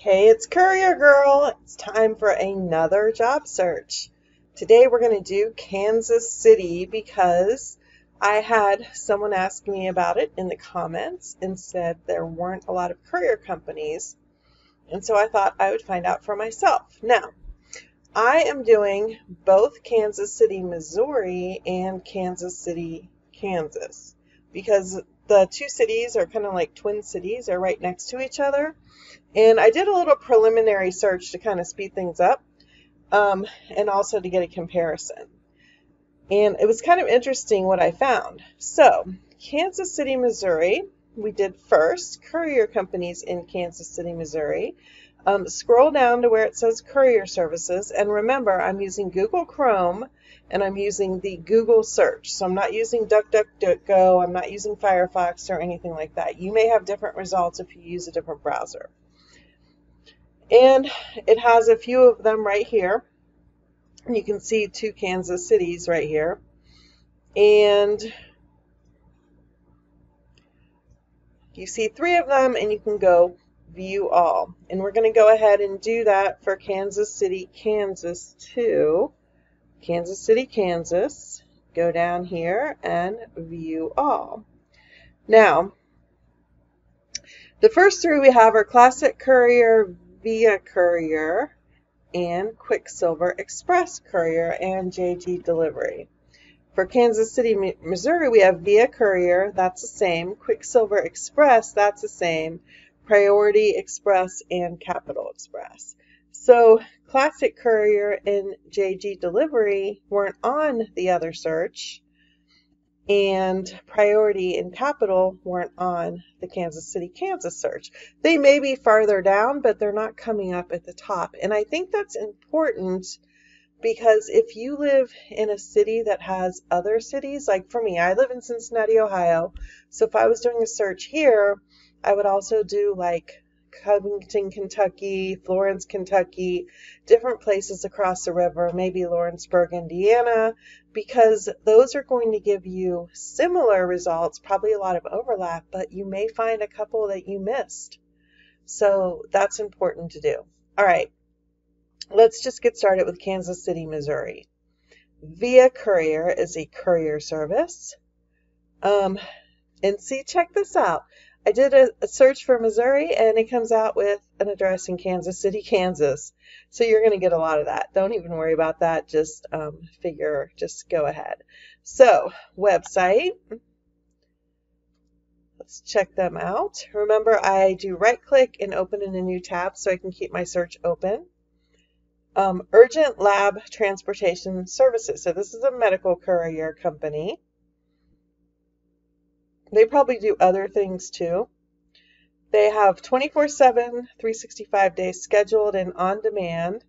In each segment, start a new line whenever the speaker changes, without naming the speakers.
Hey, it's Courier Girl. It's time for another job search. Today we're going to do Kansas City because I had someone ask me about it in the comments and said there weren't a lot of courier companies. And so I thought I would find out for myself. Now, I am doing both Kansas City, Missouri and Kansas City, Kansas because the two cities are kind of like twin cities. They're right next to each other. And I did a little preliminary search to kind of speed things up and also to get a comparison. And it was kind of interesting what I found. So, Kansas City, Missouri, we did first, courier companies in Kansas City, Missouri. Scroll down to where it says courier services. And remember, I'm using Google Chrome and I'm using the Google search. So I'm not using DuckDuckGo, I'm not using Firefox or anything like that. You may have different results if you use a different browser. And it has a few of them right here. You can see two Kansas cities right here. And you see three of them, and you can go view all. And we're going to go ahead and do that for Kansas City, Kansas too. Kansas City, Kansas. Go down here and view all. Now, the first three we have are Classic Courier, Via Courier, and Quicksilver Express Courier and JG Delivery. For Kansas City, Missouri, we have Via Courier, that's the same. Quicksilver Express, that's the same. Priority Express and Capital Express. So Classic Courier and JG Delivery weren't on the other search, and Priority and Capital weren't on the Kansas City, Kansas search. They may be farther down, but they're not coming up at the top. And I think that's important because if you live in a city that has other cities, like for me, I live in Cincinnati, Ohio. So if I was doing a search here, I would also do like Covington, Kentucky, Florence, Kentucky, different places across the river, maybe Lawrenceburg, Indiana, because those are going to give you similar results, probably a lot of overlap, but you may find a couple that you missed. So that's important to do. All right, let's just get started with Kansas City, Missouri. Via Courier is a courier service. And see, check this out. I did a search for Missouri, and it comes out with an address in Kansas City, Kansas. So you're going to get a lot of that. Don't even worry about that. Just just go ahead. So, website. Let's check them out. Remember, I do right-click and open in a new tab so I can keep my search open. Urgent Lab Transportation Services. So this is a medical courier company. They probably do other things too. They have 24/7, 365 days scheduled and on demand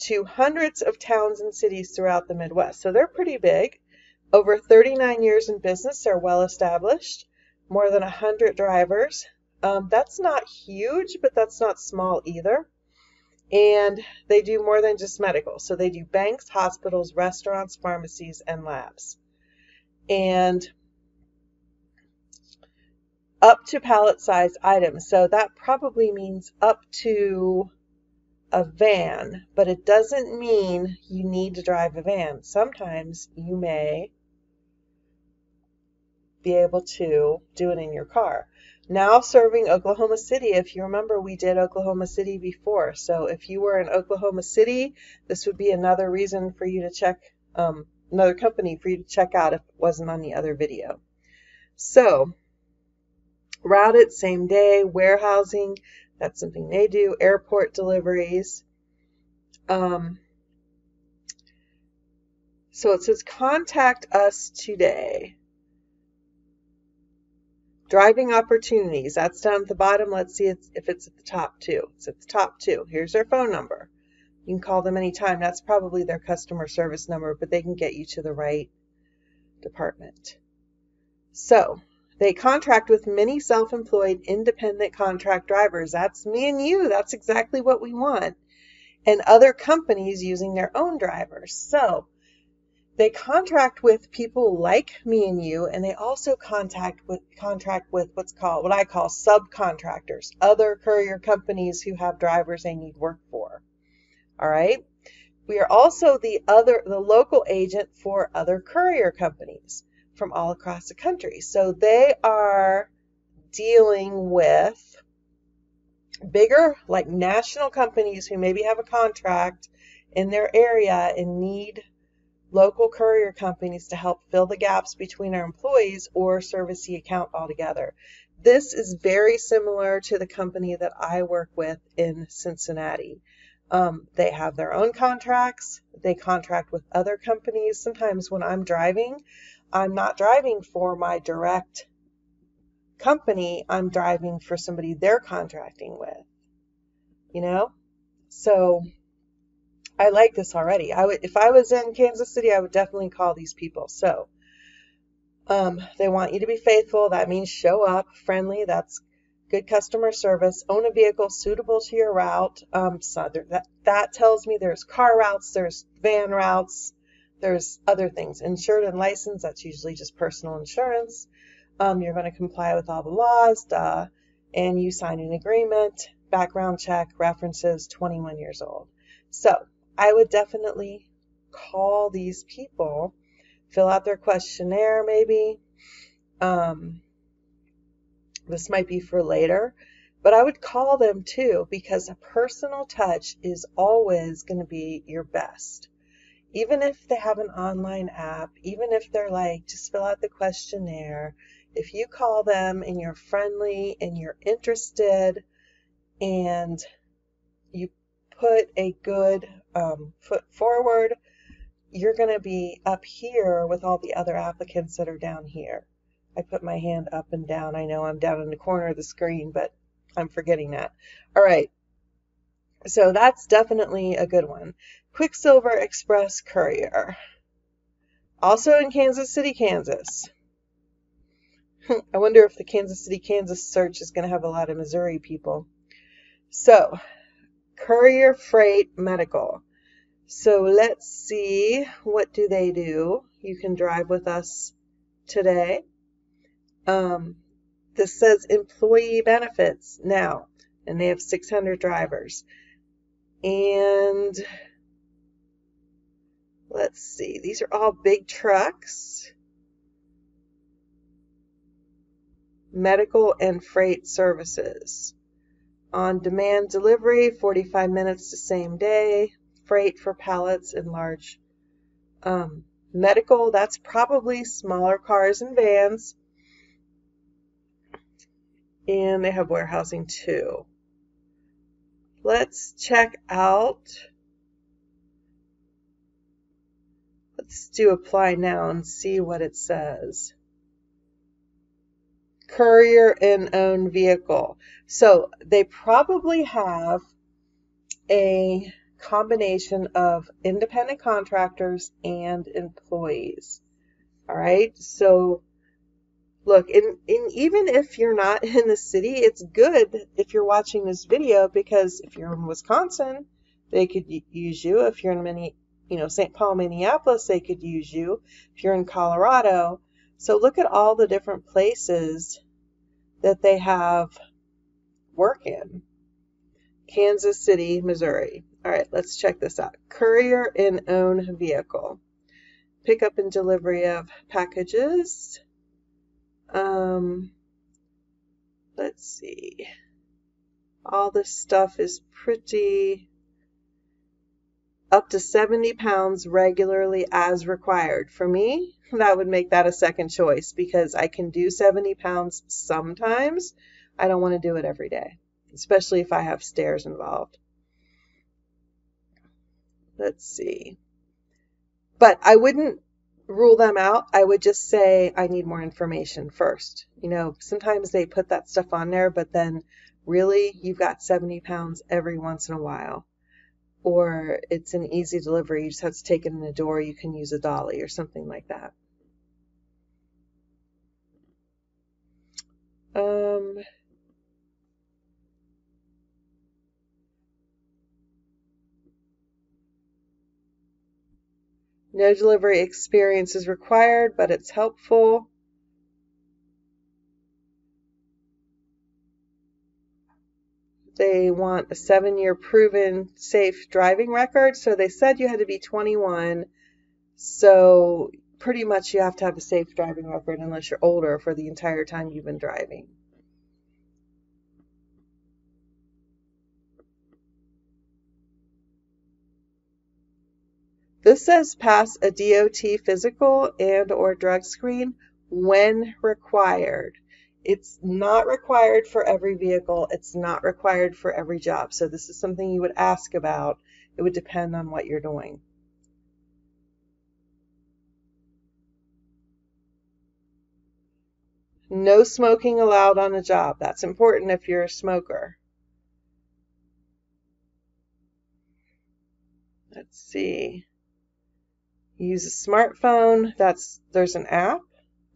to hundreds of towns and cities throughout the Midwest. So they're pretty big. Over 39 years in business, they're well established. More than 100 drivers. That's not huge, but that's not small either. And they do more than just medical. So they do banks, hospitals, restaurants, pharmacies, and labs. And up to pallet size items. So that probably means up to a van, but it doesn't mean you need to drive a van. Sometimes you may be able to do it in your car. Now serving Oklahoma City. If you remember, we did Oklahoma City before. So if you were in Oklahoma City, this would be another reason for you to check, another company for you to check out if it wasn't on the other video. So, routed same day, warehousing, that's something they do, airport deliveries. So it says contact us today. Driving opportunities, that's down at the bottom. Let's see if it's at the top too. It's at the top too. Here's their phone number. You can call them anytime. That's probably their customer service number, but they can get you to the right department. So, they contract with many self-employed independent contract drivers. That's me and you. That's exactly what we want. And other companies using their own drivers. So they contract with people like me and you, and they also contract with what I call subcontractors, other courier companies who have drivers they need work for. All right. We are also the local agent for other courier companies from all across the country. So they are dealing with bigger, like national companies who maybe have a contract in their area and need local courier companies to help fill the gaps between our employees or service the account altogether. This is very similar to the company that I work with in Cincinnati. They have their own contracts. They contract with other companies. Sometimes when I'm driving, I'm not driving for my direct company. I'm driving for somebody they're contracting with, you know? So I like this already. If I was in Kansas City, I would definitely call these people. So they want you to be faithful. That means show up, friendly. That's good customer service. Own a vehicle suitable to your route. So that tells me there's car routes, there's van routes, there's other things. Insured and licensed. That's usually just personal insurance. You're going to comply with all the laws, and you sign an agreement. Background check, references, 21 years old. So I would definitely call these people, fill out their questionnaire maybe. This might be for later, but I would call them too, because a personal touch is always going to be your best. Even if they have an online app, even if they're like, just fill out the questionnaire, if you call them and you're friendly and you're interested and you put a good foot forward, you're going to be up here with all the other applicants that are down here. I put my hand up and down. I know I'm down in the corner of the screen, but I'm forgetting that. All right. So that's definitely a good one. Quicksilver Express Courier. Also in Kansas City, Kansas. I wonder if the Kansas City, Kansas search is going to have a lot of Missouri people. So, Courier Freight Medical. So let's see, what do they do? You can drive with us today. This says employee benefits now, and they have 600 drivers. And let's see, these are all big trucks. Medical and freight services. On-demand delivery, 45 minutes to same day. Freight for pallets and large. Medical, that's probably smaller cars and vans. And they have warehousing too. Let's check out. Let's do apply now and see what it says. Courier and own vehicle. So they probably have a combination of independent contractors and employees. All right. So look, even if you're not in the city, it's good if you're watching this video, because if you're in Wisconsin, they could use you. If you're in St. Paul, Minneapolis, they could use you. If you're in Colorado. So look at all the different places that they have work in. Kansas City, Missouri. All right, let's check this out. Courier and own vehicle. Pickup and delivery of packages. Let's see. All this stuff is pretty up to 70 pounds regularly as required. For me, that would make that a second choice, because I can do 70 pounds sometimes. I don't want to do it every day, especially if I have stairs involved. Let's see. But I wouldn't rule them out. I would just say I need more information first. Sometimes they put that stuff on there, but then really you've got 70 pounds every once in a while. Or it's an easy delivery. You just have to take it in the door. You can use a dolly or something like that. No delivery experience is required, but it's helpful. They want a 7-year proven safe driving record. So they said you had to be 21. So pretty much you have to have a safe driving record unless you're older for the entire time you've been driving. This says pass a DOT physical and or drug screen when required. It's not required for every vehicle. It's not required for every job. So this is something you would ask about. It would depend on what you're doing. No smoking allowed on a job. That's important if you're a smoker. Let's see. Use a smartphone. There's an app,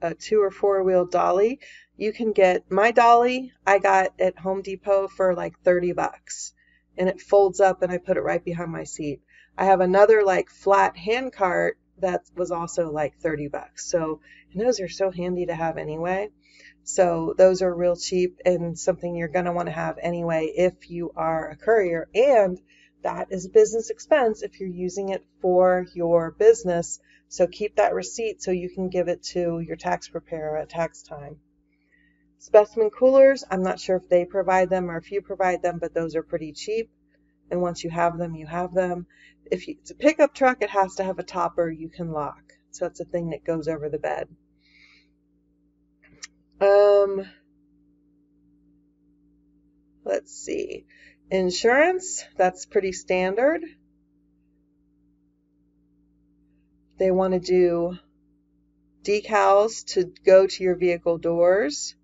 a 2 or 4-wheel dolly. You can get my dolly. I got at Home Depot for like $30, and it folds up, and I put it right behind my seat. I have another like flat hand cart that was also like $30. So, and those are so handy to have anyway. So those are real cheap and something you're going to want to have anyway if you are a courier, and that is a business expense if you're using it for your business. So keep that receipt so you can give it to your tax preparer at tax time. Specimen coolers, I'm not sure if they provide them or if you provide them, but those are pretty cheap. And once you have them, you have them. If it's a pickup truck, it has to have a topper you can lock. So it's a thing that goes over the bed. Let's see. Insurance, that's pretty standard. They want to do decals to go to your vehicle doors.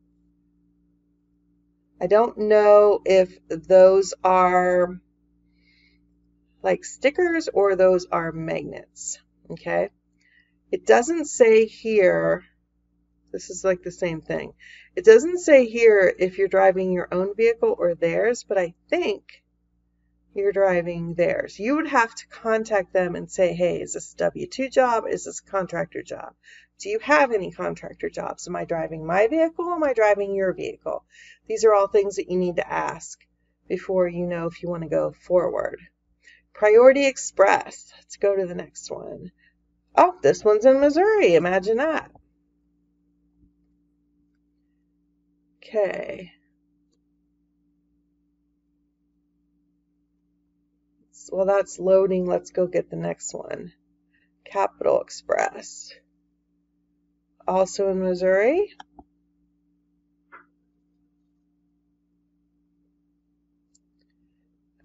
I don't know if those are like stickers or those are magnets. Okay. It doesn't say here, this is like the same thing. It doesn't say here if you're driving your own vehicle or theirs, but I think you're driving theirs. You would have to contact them and say, hey, is this a W-2 job? Is this a contractor job? Do you have any contractor jobs? Am I driving my vehicle? Am I driving your vehicle? These are all things that you need to ask before you know if you want to go forward. Priority Express. Let's go to the next one. Oh, this one's in Missouri. Imagine that. Okay. Well, that's loading. Let's go get the next one. Capital Express. Also in Missouri.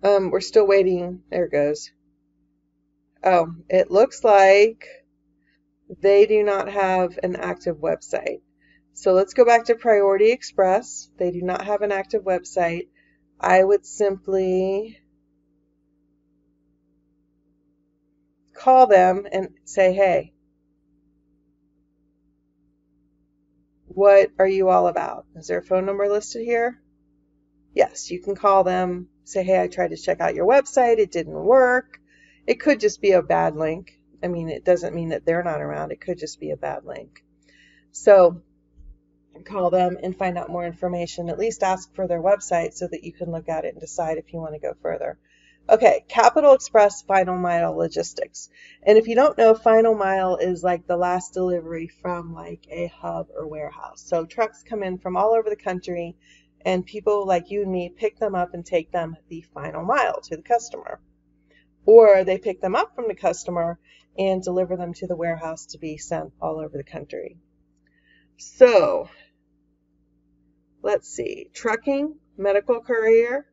We're still waiting. There it goes. Oh, it looks like they do not have an active website. So let's go back to Priority Express. They do not have an active website. I would simply call them and say, hey, what are you all about? Is there a phone number listed here? Yes, you can call them, say, hey, I tried to check out your website. It didn't work. It could just be a bad link. I mean, it doesn't mean that they're not around. It could just be a bad link. So call them and find out more information. At least ask for their website so that you can look at it and decide if you want to go further. Okay, Capital Express Final Mile Logistics. And if you don't know, Final Mile is like the last delivery from like a hub or warehouse. So trucks come in from all over the country, and people like you and me pick them up and take them the final mile to the customer. Or they pick them up from the customer and deliver them to the warehouse to be sent all over the country. So, let's see. Trucking, medical courier,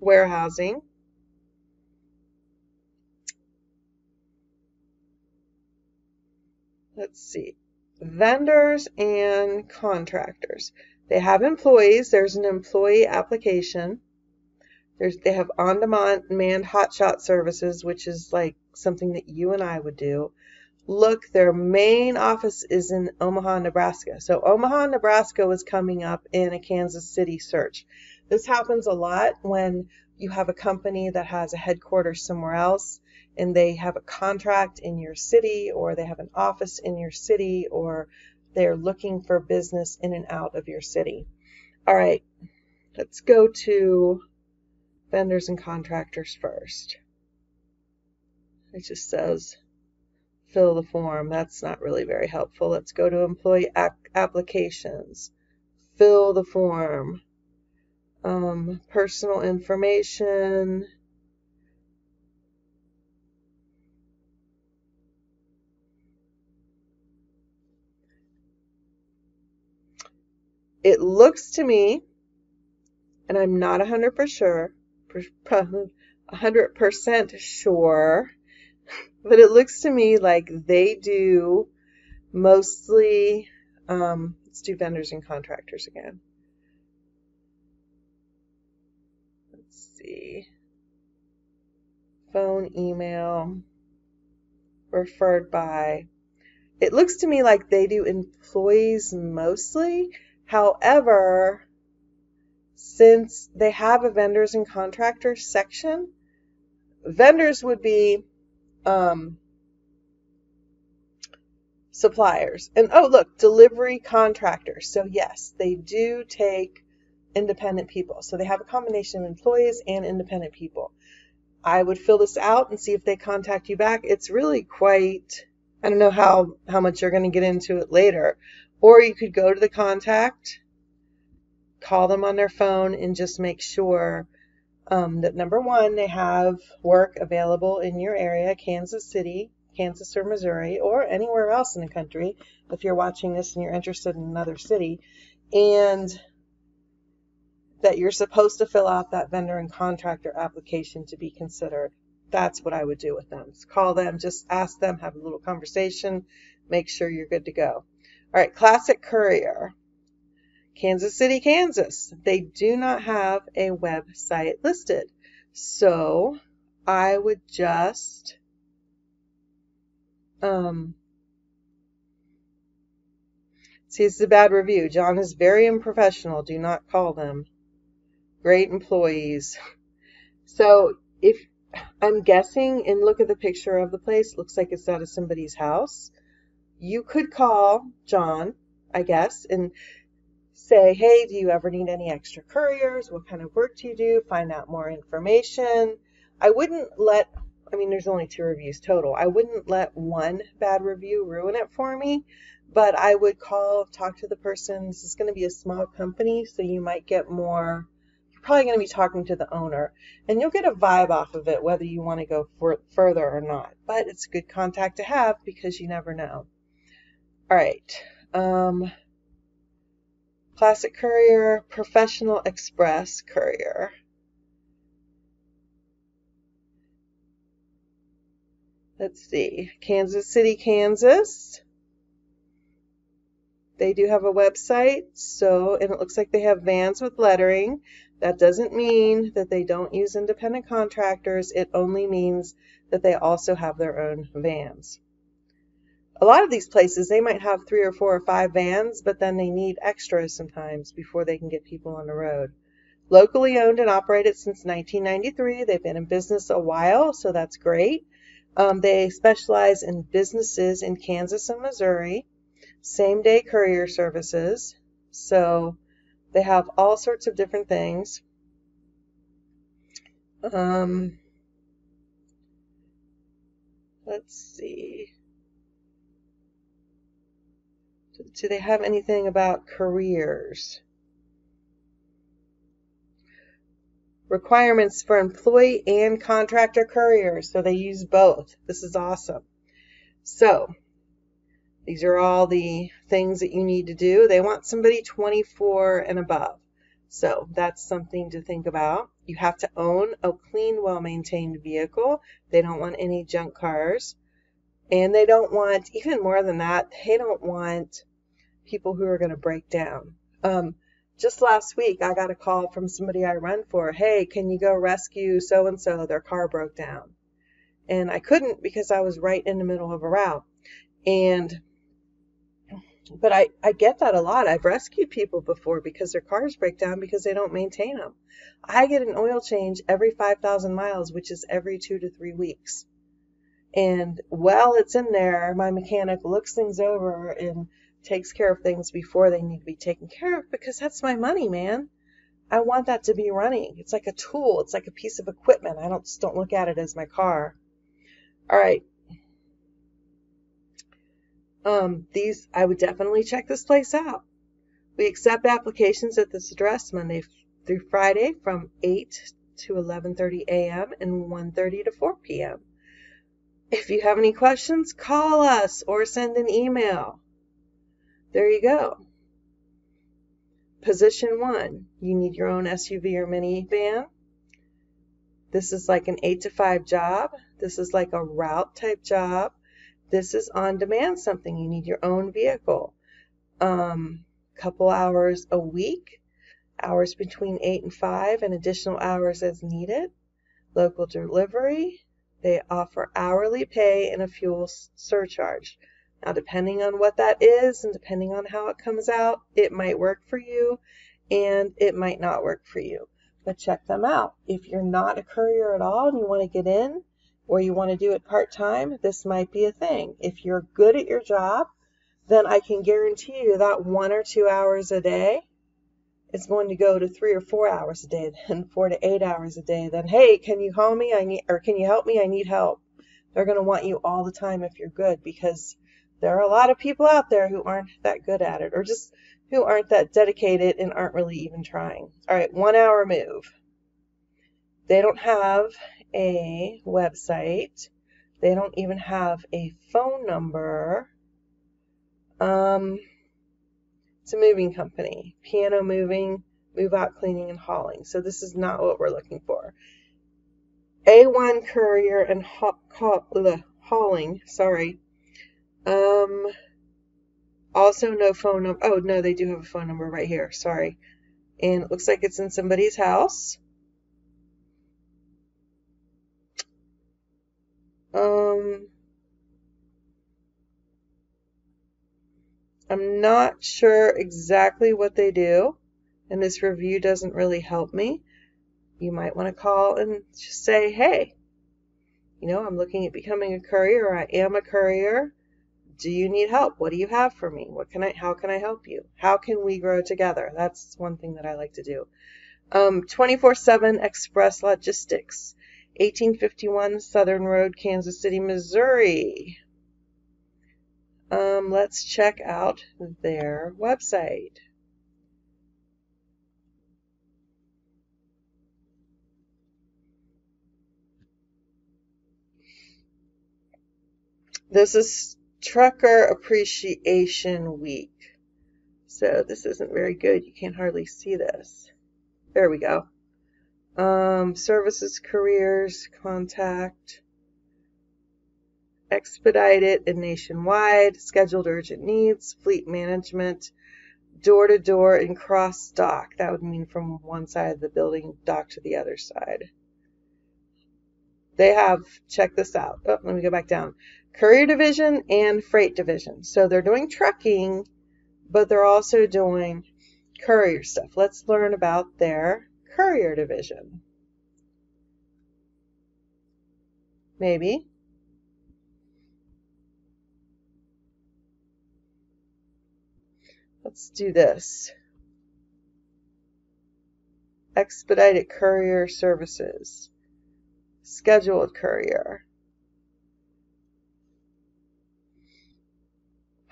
warehousing. Let's see. Vendors and contractors. They have employees. There's an employee application. They have on-demand hotshot services, which is like something that you and I would do. Look, their main office is in Omaha, Nebraska. So Omaha, Nebraska was coming up in a Kansas City search. This happens a lot when you have a company that has a headquarters somewhere else and they have a contract in your city, or they have an office in your city, or they're looking for business in and out of your city. All right, let's go to vendors and contractors first. It just says fill the form. That's not really very helpful. Let's go to employee applications. Fill the form. Personal information. It looks to me, and I'm not 100% sure, but it looks to me like they do mostly, let's do vendors and contractors again. Let's see. Phone, email, referred by. It looks to me like they do employees mostly. However, since they have a vendors and contractors section, vendors would be suppliers. And oh, look, delivery contractors. So yes, they do take independent people. So they have a combination of employees and independent people. I would fill this out and see if they contact you back. It's really quite, I don't know how much you're going to get into it later. Or you could go to the contact, call them on their phone, and just make sure that number one, they have work available in your area, Kansas City, Kansas or Missouri, or anywhere else in the country if you're watching this and you're interested in another city, and that you're supposed to fill out that vendor and contractor application to be considered. That's what I would do with them. Just call them, just ask them, have a little conversation, make sure you're good to go. All right, Classic Courier. Kansas City, Kansas. They do not have a website listed. So I would just see, it's a bad review. John is very unprofessional. Do not call them. Great employees. So if I'm guessing, and look at the picture of the place, looks like it's out of somebody's house. You could call John, I guess, and say, hey, do you ever need any extra couriers? What kind of work do you do? Find out more information. I wouldn't let, there's only 2 reviews total. I wouldn't let one bad review ruin it for me, but I would call, talk to the person. This is going to be a small company, so you might get more. You're probably going to be talking to the owner, and you'll get a vibe off of it, whether you want to go further or not. But it's a good contact to have because you never know. All right. Classic Courier, Professional Express Courier. Let's see, Kansas City, Kansas. They do have a website, and it looks like they have vans with lettering. That doesn't mean that they don't use independent contractors. It only means that they also have their own vans. A lot of these places, they might have 3 or 4 or 5 vans, but then they need extras sometimes before they can get people on the road. Locally owned and operated since 1993. They've been in business a while, so that's great. They specialize in businesses in Kansas and Missouri. Same-day courier services. So they have all sorts of different things. Let's see. Do they have anything about careers? Requirements for employee and contractor couriers. So they use both. This is awesome. So these are all the things that you need to do. They want somebody 24 and above. So that's something to think about. You have to own a clean, well-maintained vehicle. They don't want any junk cars. And they don't want, even more than that, they don't want people who are going to break down. Just last week, I got a call from somebody I run for. Hey, can you go rescue so-and-so? Their car broke down. And I couldn't because I was right in the middle of a route. And But I get that a lot. I've rescued people before because their cars break down because they don't maintain them. I get an oil change every 5,000 miles, which is every 2 to 3 weeks. And while it's in there, my mechanic looks things over and takes care of things before they need to be taken care of, because that's my money, man. I want that to be running. It's like a tool. It's like a piece of equipment. I just don't look at it as my car. All right. I would definitely check this place out. We accept applications at this address Monday through Friday from 8 to 11:30 a.m. and 1:30 to 4 p.m. If you have any questions, call us or send an email. There you go. Position 1, you need your own SUV or minivan. This is like an 8 to 5 job. This is like a route type job. This is on demand something. You need your own vehicle. Couple hours a week, hours between 8 and 5, and additional hours as needed. Local delivery. They offer hourly pay and a fuel surcharge. Now, depending on what that is and depending on how it comes out, it might work for you and it might not work for you. But check them out. If you're not a courier at all and you want to get in, or you want to do it part-time, this might be a thing. If you're good at your job, then I can guarantee you that 1 or 2 hours a day is going to go to 3 or 4 hours a day, then 4 to 8 hours a day. Then, hey, can you call me? Can you help me? I need help. They're going to want you all the time if you're good, because there are a lot of people out there who aren't that good at it, or just who aren't that dedicated and aren't really even trying. All right, 1 hour move. They don't have a website. They don't even have a phone number. It's a moving company. Piano Moving, move out, cleaning, and hauling. So this is not what we're looking for. A1 courier and hauling. Sorry. Also no phone number. Oh, no, they do have a phone number right here. Sorry. And it looks like it's in somebody's house. I'm not sure exactly what they do, and this review doesn't really help me. You might want to call and just say, hey, I'm looking at becoming a courier, or I am a courier. Do you need help? What do you have for me? How can I help you? How can we grow together? That's one thing that I like to do. 24/7 Express Logistics, 1851 Southern Road, Kansas City, Missouri. Let's check out their website. This is Trucker Appreciation Week. So this isn't very good. You can't hardly see this. There we go. Services, careers, contact, expedited and nationwide, scheduled urgent needs, fleet management, door-to-door, and cross-dock. That would mean from one side of the building, dock to the other side. They have, check this out. Oh, let me go back down. Courier division and freight division. So they're doing trucking, but they're also doing courier stuff. Let's learn about their courier division. Maybe. Let's do this. Expedited courier services. Scheduled courier.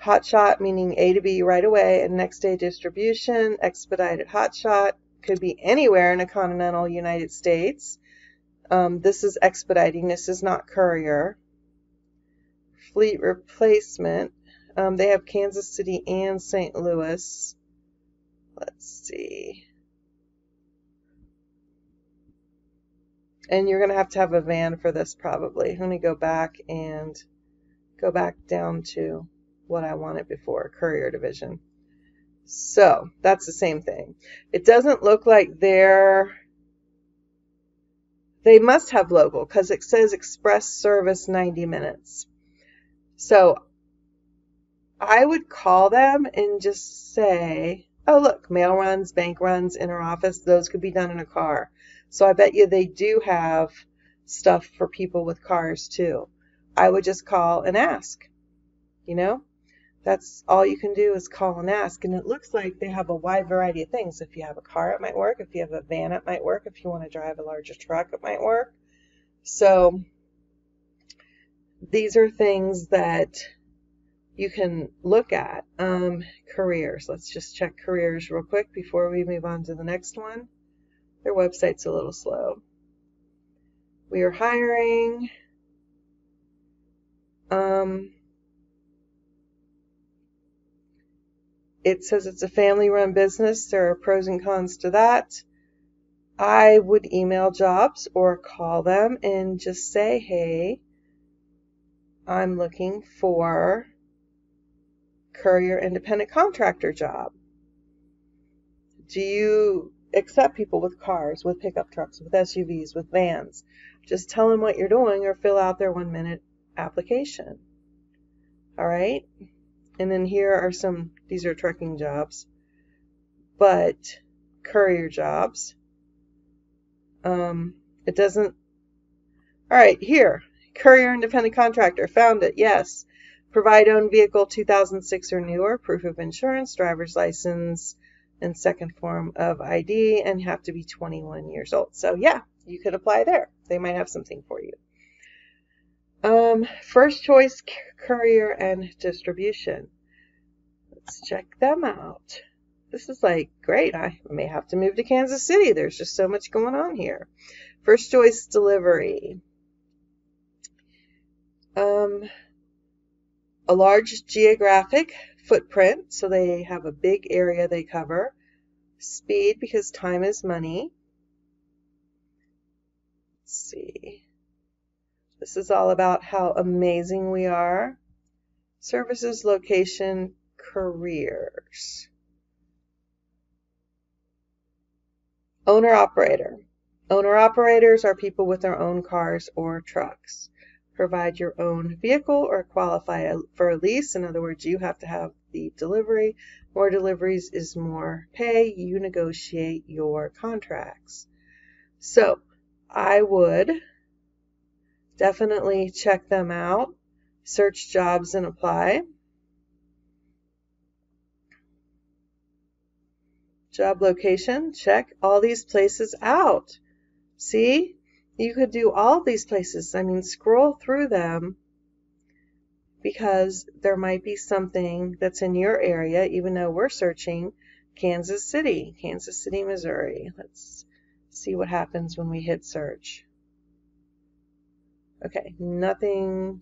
Hotshot, meaning A to B right away and next day distribution. Expedited hotshot could be anywhere in the continental United States. This is expediting. This is not courier. Fleet replacement. They have Kansas City and St. Louis. Let's see. And you're going to have a van for this probably. Let me go back down to what I wanted before, courier division. So that's the same thing. It doesn't look like they must have local, because it says express service 90 minutes. So I would call them and just say, oh, look, mail runs, bank runs, interoffice, those could be done in a car. So I bet you they do have stuff for people with cars too. I would just call and ask, you know? That's all you can do is call and ask. And it looks like they have a wide variety of things. If you have a car, it might work. If you have a van, it might work. If you want to drive a larger truck, it might work. So these are things that you can look at. Careers. Let's just check careers real quick before we move on to the next one. Their website's a little slow. We are hiring. It says it's a family-run business. There are pros and cons to that. I would email jobs or call them and just say, hey, I'm looking for courier independent contractor job. Do you accept people with cars, with pickup trucks, with SUVs, with vans? Just tell them what you're doing or fill out their 1-minute application. All right? And then here are some, these are trucking jobs, but courier jobs. It doesn't, all right, here, courier independent contractor, found it, yes. Provide own vehicle 2006 or newer, proof of insurance, driver's license, and second form of ID, and have to be 21 years old. So yeah, you could apply there. They might have something for you. First choice courier and distribution. Let's check them out. This is like great. I may have to move to Kansas City. There's just so much going on here. First choice delivery. A large geographic footprint, so they have a big area they cover. Speed, because time is money. Let's see. This is all about how amazing we are. Services, location, careers. Owner-operator. Owner-operators are people with their own cars or trucks. Provide your own vehicle or qualify for a lease. In other words, you have to have the delivery. More deliveries is more pay. You negotiate your contracts. So I would definitely check them out. Search jobs and apply. Job location, check all these places out. See? You could do all of these places. I mean, scroll through them because there might be something that's in your area, even though we're searching Kansas City, Missouri. Let's see what happens when we hit search. Okay, nothing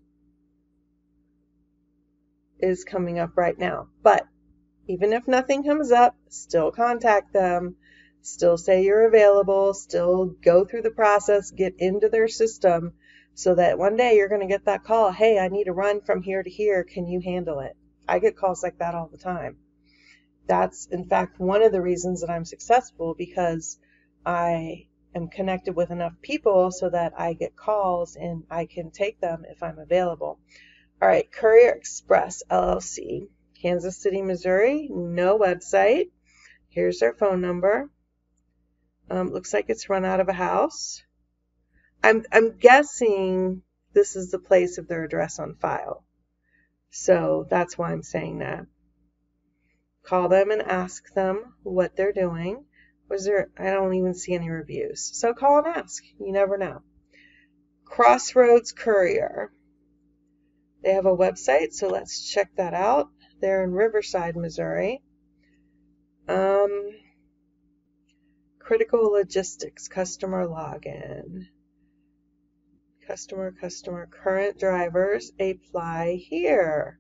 is coming up right now, but even if nothing comes up, still contact them. Still say you're available, still go through the process, get into their system so that one day you're going to get that call, hey, I need a run from here to here, can you handle it? I get calls like that all the time. That's, in fact, one of the reasons that I'm successful, because I am connected with enough people so that I get calls and I can take them if I'm available. All right, Courier Express, LLC, Kansas City, Missouri, no website. Here's their phone number. Looks like it's run out of a house. I'm guessing this is the place of their address on file. So that's why I'm saying that. Call them and ask them what they're doing. I don't even see any reviews. So call and ask. You never know. Crossroads Courier. They have a website, so let's check that out. They're in Riverside, Missouri. Critical logistics, customer login. Customer, current drivers, apply here.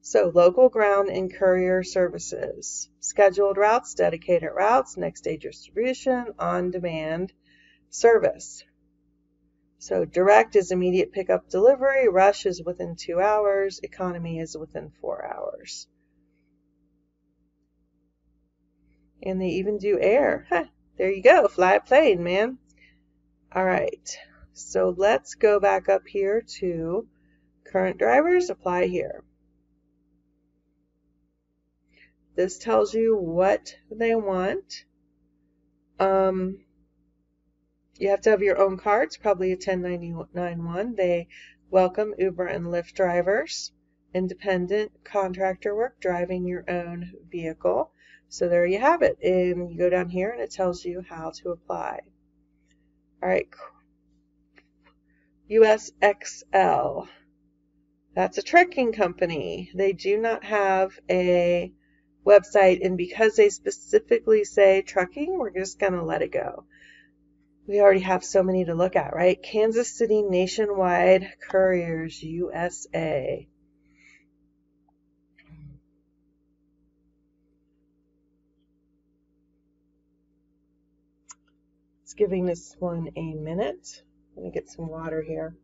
So local ground and courier services. Scheduled routes, dedicated routes, next day distribution, on-demand service. So direct is immediate pickup delivery, rush is within 2 hours, economy is within 4 hours. And they even do air. Huh, there you go, fly a plane, man. All right, so let's go back up here to current drivers, apply here. This tells you what they want. You have to have your own car. It's probably a 1099 one. They welcome Uber and Lyft drivers. Independent contractor work, driving your own vehicle. So there you have it. And you go down here and it tells you how to apply. All right. USXL. That's a trucking company. They do not have a website, and because they specifically say trucking, we're just going to let it go. We already have so many to look at, right? Kansas City Nationwide Couriers, USA. It's giving this one a minute. Let me get some water here.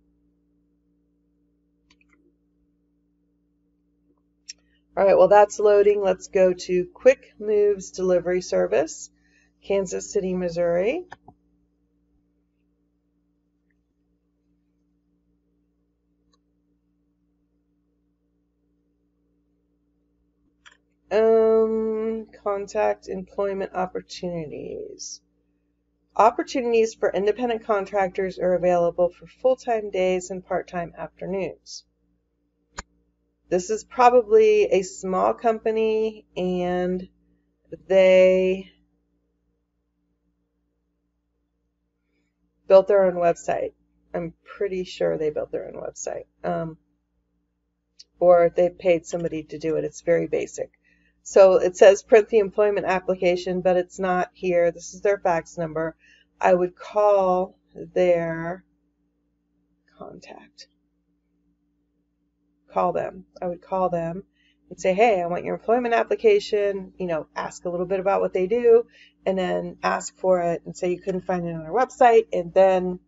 All right, well, that's loading. Let's go to Quick Moves Delivery Service, Kansas City, Missouri. Contact employment opportunities. Opportunities for independent contractors are available for full-time days and part-time afternoons. This is probably a small company, and they built their own website. I'm pretty sure they built their own website. Or they paid somebody to do it. It's very basic. So it says print the employment application, but it's not here. This is their fax number. I would call their contact. Call them. I would call them and say, hey, I want your employment application, ask a little bit about what they do, and then ask for it and say you couldn't find it on our website, and then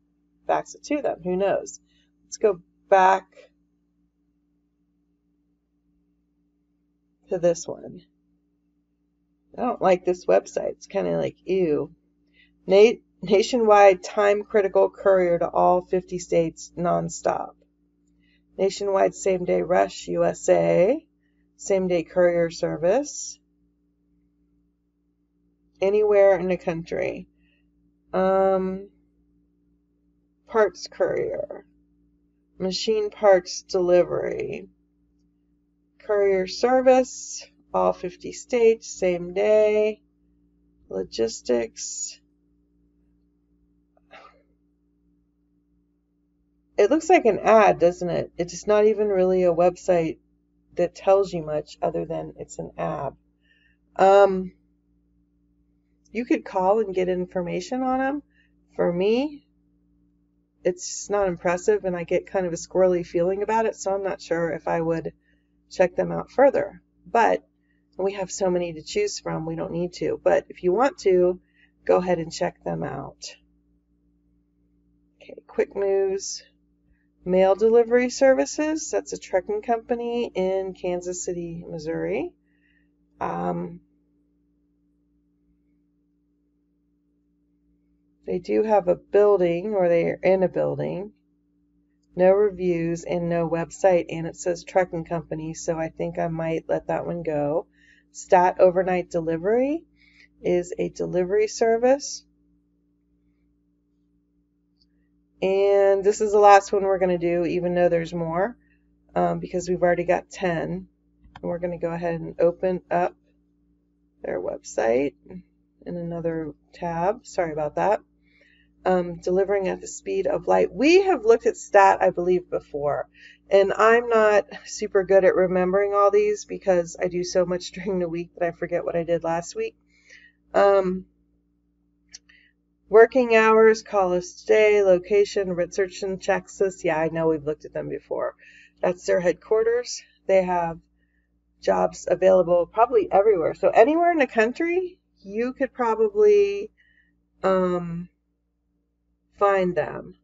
fax it to them. Who knows? Let's go back to this one. I don't like this website. It's kind of like, ew. Nationwide time-critical courier to all 50 states nonstop. Nationwide same-day rush USA. Same-day courier service. Anywhere in the country. Parts courier. Machine parts delivery. Courier service, all 50 states, same day. Logistics. It looks like an ad, doesn't it? It's not even really a website that tells you much other than it's an ad. You could call and get information on them. For me, it's not impressive, and I get kind of a squirrely feeling about it, so I'm not sure if I would check them out further. But we have so many to choose from, we don't need to. But if you want to, go ahead and check them out. Okay, Quick Moves Mail Delivery Services. That's a trucking company in Kansas City, Missouri. They do have a building, or they are in a building. No reviews and no website, and it says trucking company, so I think I might let that one go. Stat Overnight Delivery is a delivery service. And this is the last one we're going to do, even though there's more, because we've already got 10. And we're going to go ahead and open up their website in another tab. Sorry about that. Delivering at the speed of light. We have looked at Stat, I believe, before, and I'm not super good at remembering all these because I do so much during the week that I forget what I did last week. Working hours, call us today, location, Richardson, Texas. Yeah, I know we've looked at them before. That's their headquarters. They have jobs available probably everywhere. So anywhere in the country, you could probably find them.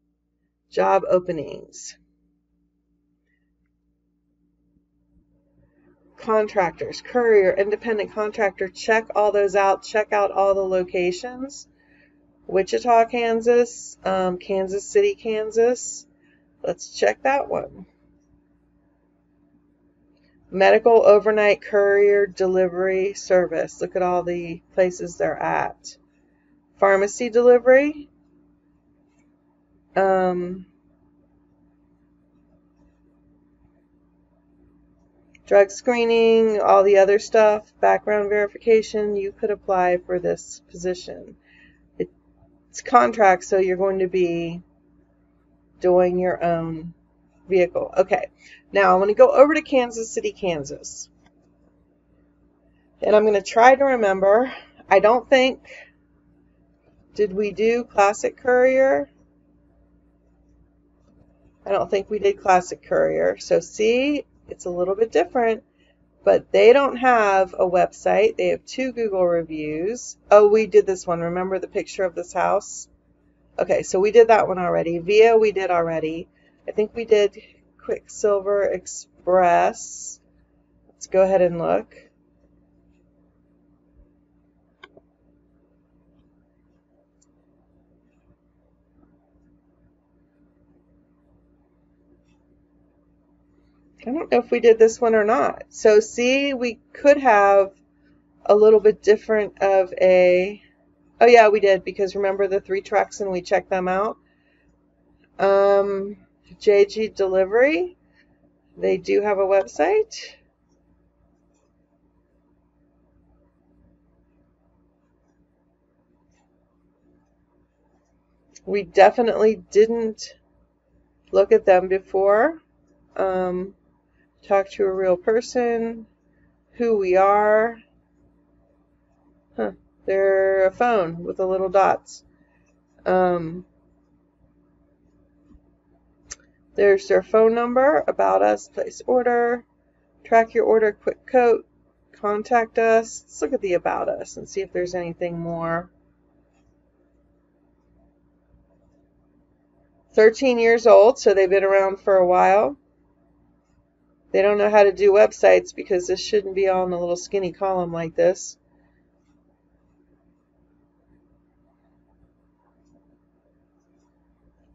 Job openings. Contractors, courier, independent contractor. Check all those out. Check out all the locations. Wichita, Kansas. Kansas City, Kansas. Let's check that one. Medical overnight courier delivery service. Look at all the places they're at. Pharmacy delivery. Drug screening, all the other stuff, background verification. You could apply for this position. It's contract, so you're going to be doing your own vehicle. Okay, now I'm going to go over to Kansas City, Kansas. And I'm going to try to remember. I don't think, did we do Classic Courier? I don't think we did Classic Courier. So see, it's a little bit different. But they don't have a website. They have 2 Google reviews. Oh, we did this one. Remember the picture of this house? Okay, so we did that one already. Via we did already. I think we did Courier Express. Let's go ahead and look. I don't know if we did this one or not. So see, we could have a little bit different of a... Oh yeah, we did, because remember the 3 trucks and we checked them out? JG Delivery. They do have a website. We definitely didn't look at them before. Talk to a real person, who we are. They're a phone with the little dots. There's their phone number, about us, place order, track your order, quick quote, contact us. Let's look at the about us and see if there's anything more. 13 years old, so they've been around for a while. They don't know how to do websites because this shouldn't be all in a little skinny column like this.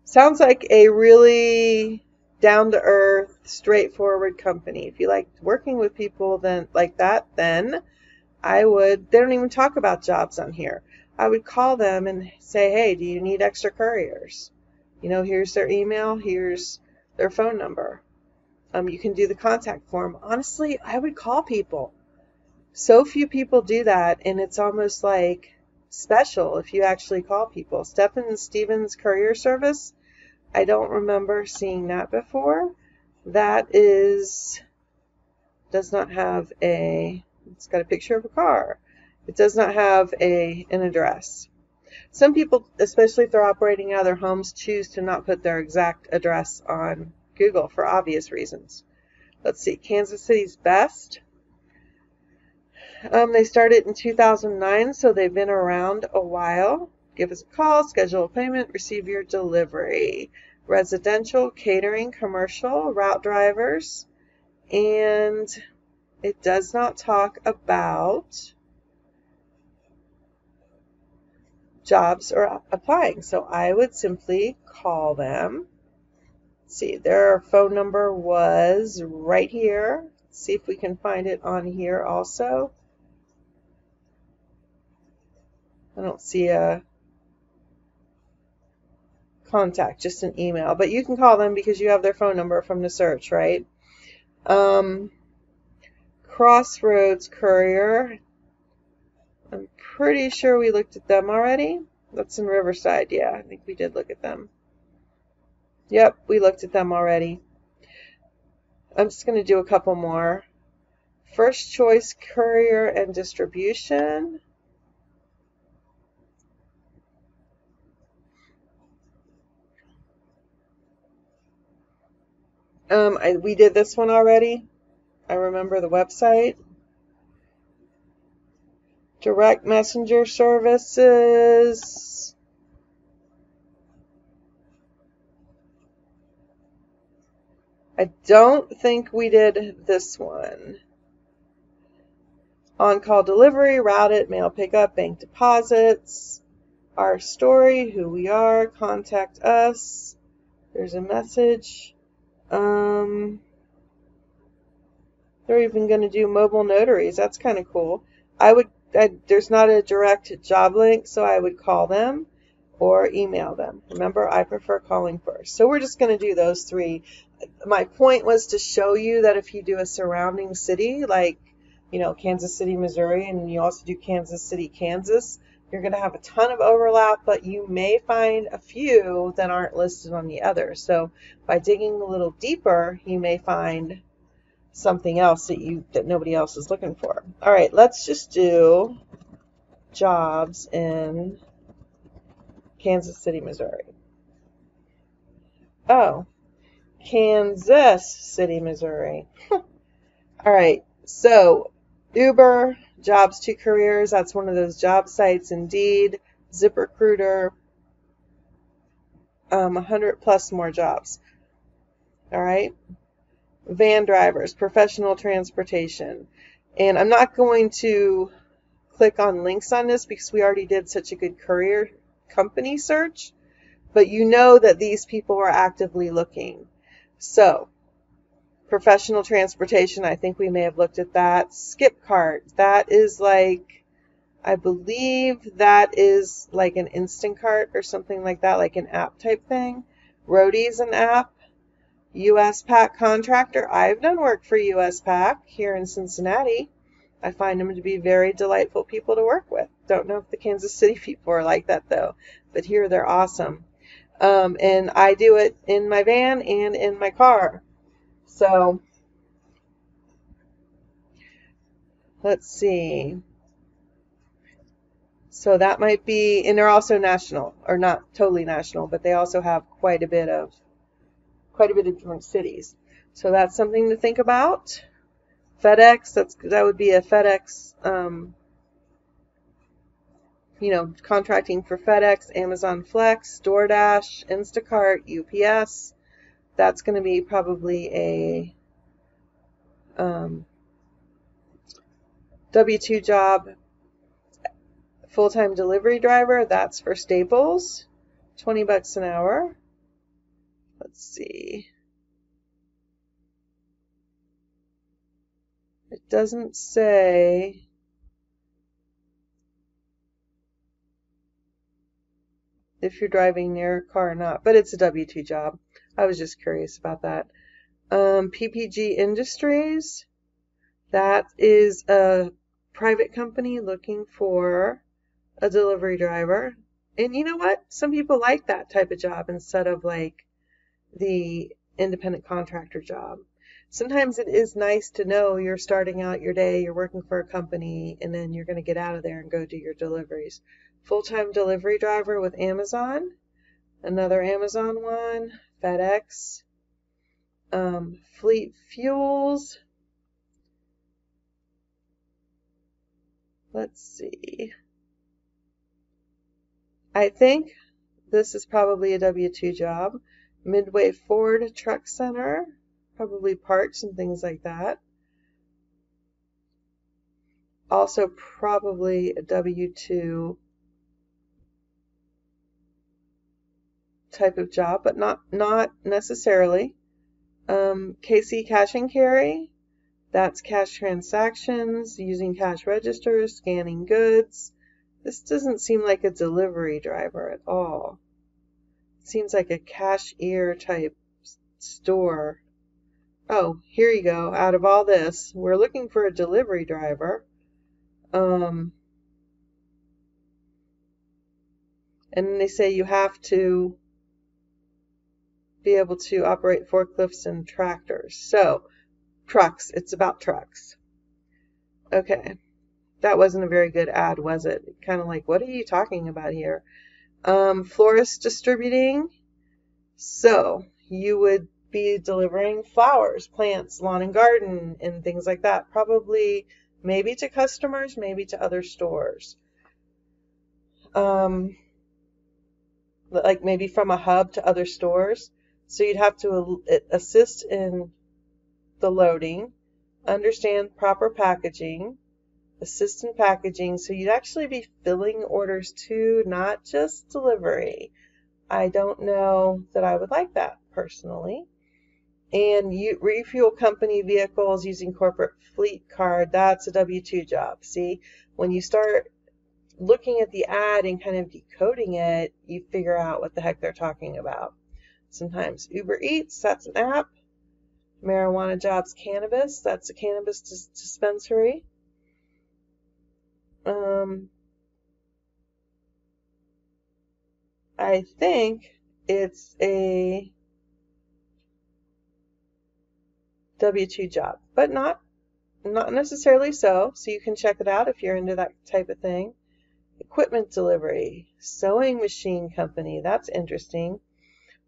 Sounds like a really down-to-earth, straightforward company. If you like working with people then like that, then I would, they don't even talk about jobs on here. I would call them and say, hey, do you need extra couriers? You know, here's their email, here's their phone number. You can do the contact form. Honestly, I would call people. So few people do that, and it's almost like special if you actually call people. Stevens Courier Service, I don't remember seeing that before. That does not have it's got a picture of a car. It does not have an address. Some people, especially if they're operating out of their homes, choose to not put their exact address on Google for obvious reasons. Let's see, Kansas City's Best. They started in 2009, so they've been around a while. Give us a call, schedule a payment, receive your delivery. Residential, catering, commercial, route drivers. And it does not talk about jobs or applying, so I would simply call them. See, their phone number was right here. Let's see if we can find it on here also. I don't see a contact, just an email. But you can call them because you have their phone number from the search, right? Crossroads Courier. I'm pretty sure we looked at them already. That's in Riverside. Yeah, I think we did look at them. Yep, we looked at them already. I'm just going to do a couple more. First Choice Courier and Distribution. We did this one already. I remember the website. Direct Messenger Services. I don't think we did this one. On-call delivery, routed, mail pickup, bank deposits. Our story, who we are, contact us. There's a message. They're even going to do mobile notaries. That's kind of cool. There's not a direct job link, so I would call them or email them. Remember, I prefer calling first. So we're just going to do those three. My point was to show you that if you do a surrounding city, like, Kansas City, Missouri, and you also do Kansas City, Kansas, you're going to have a ton of overlap, but you may find a few that aren't listed on the other. So by digging a little deeper, you may find something else that nobody else is looking for. All right, let's just do jobs in Kansas City, Missouri. Oh, Kansas City, Missouri. All right, so Uber, jobs to careers, that's one of those job sites. Indeed, ZipRecruiter, 100 plus more jobs. All right. Van drivers, professional transportation. And I'm not going to click on links on this because we already did such a good courier company search, but you know that these people are actively looking. So, professional transportation, I think we may have looked at that. Skip cart, that is like, I believe that is like an Instacart or something like that, like an app type thing. Roadie's an app. USPAC contractor. I've done work for USPAC here in Cincinnati. I find them to be very delightful people to work with. Don't know if the Kansas City people are like that though, but here they're awesome. And I do it in my van and in my car. So let's see. So that might be, and they're also national, or not totally national, but they also have quite a bit of different cities. So that's something to think about. FedEx, that would be a FedEx, contracting for FedEx, Amazon Flex, DoorDash, Instacart, UPS. That's going to be probably a W-2 job. Full-time delivery driver, that's for Staples, $20 an hour. Let's see. It doesn't say if you're driving near a car or not, but it's a W-2 job. I was just curious about that. PPG Industries, that is a private company looking for a delivery driver. And you know what? Some people like that type of job instead of like the independent contractor job. Sometimes it is nice to know you're starting out your day, you're working for a company, and then you're going to get out of there and go do your deliveries. Full-time delivery driver with Amazon, another Amazon one, FedEx, Fleet Fuels. Let's see. I think this is probably a W-2 job. Midway Ford Truck Center, probably parts and things like that. Also probably a W-2 type of job, but not necessarily. KC Cash and Carry, that's cash transactions, using cash registers, scanning goods. This doesn't seem like a delivery driver at all. It seems like a cashier type store. Oh, here you go. Out of all this, we're looking for a delivery driver. And then they say you have to be able to operate forklifts and tractors. So, trucks. It's about trucks. Okay. That wasn't a very good ad, was it? Kind of like, what are you talking about here? Florist distributing. So, you would be delivering flowers, plants, lawn and garden, and things like that. Probably, maybe to customers, maybe to other stores. Like maybe from a hub to other stores. So you'd have to assist in the loading, understand proper packaging, assist in packaging. So you'd actually be filling orders too, not just delivery. I don't know that I would like that personally. And you refuel company vehicles using corporate fleet card, that's a W-2 job. See, when you start looking at the ad and kind of decoding it, you figure out what the heck they're talking about. Sometimes Uber Eats, that's an app. Marijuana Jobs Cannabis, that's a cannabis dispensary. I think it's a W-2 job, but not necessarily so. So you can check it out if you're into that type of thing. Equipment delivery, sewing machine company, that's interesting.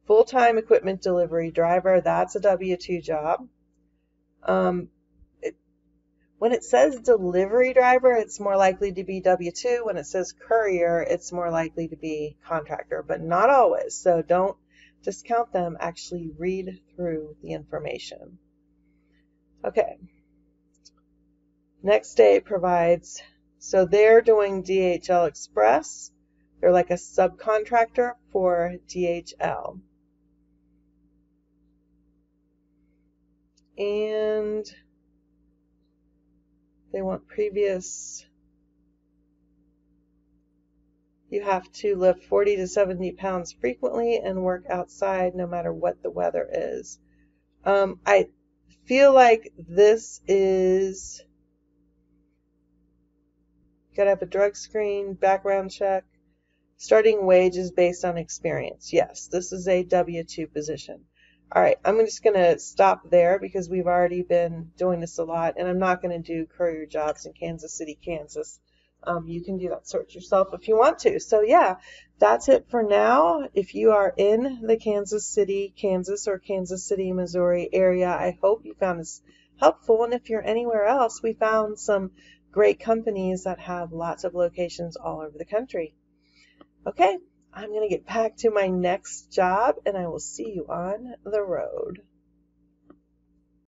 Full-time equipment delivery driver, that's a W-2 job. When it says delivery driver, it's more likely to be W-2. When it says courier, it's more likely to be contractor, but not always. So don't discount them. Actually read through the information. Okay. Next day provides, so they're doing DHL Express. They're like a subcontractor for DHL. And they want previous, you have to lift 40 to 70 pounds frequently and work outside no matter what the weather is. I feel like this is, you gotta have a drug screen, background check, starting wages based on experience. Yes, this is a W-2 position. All right, I'm just going to stop there because we've already been doing this a lot, and I'm not going to do courier jobs in Kansas City, Kansas. You can do that search yourself if you want to. So yeah, that's it for now. If you are in the Kansas City, Kansas, or Kansas City, Missouri area, I hope you found this helpful. And if you're anywhere else, we found some great companies that have lots of locations all over the country. Okay, I'm going to get back to my next job, and I will see you on the road.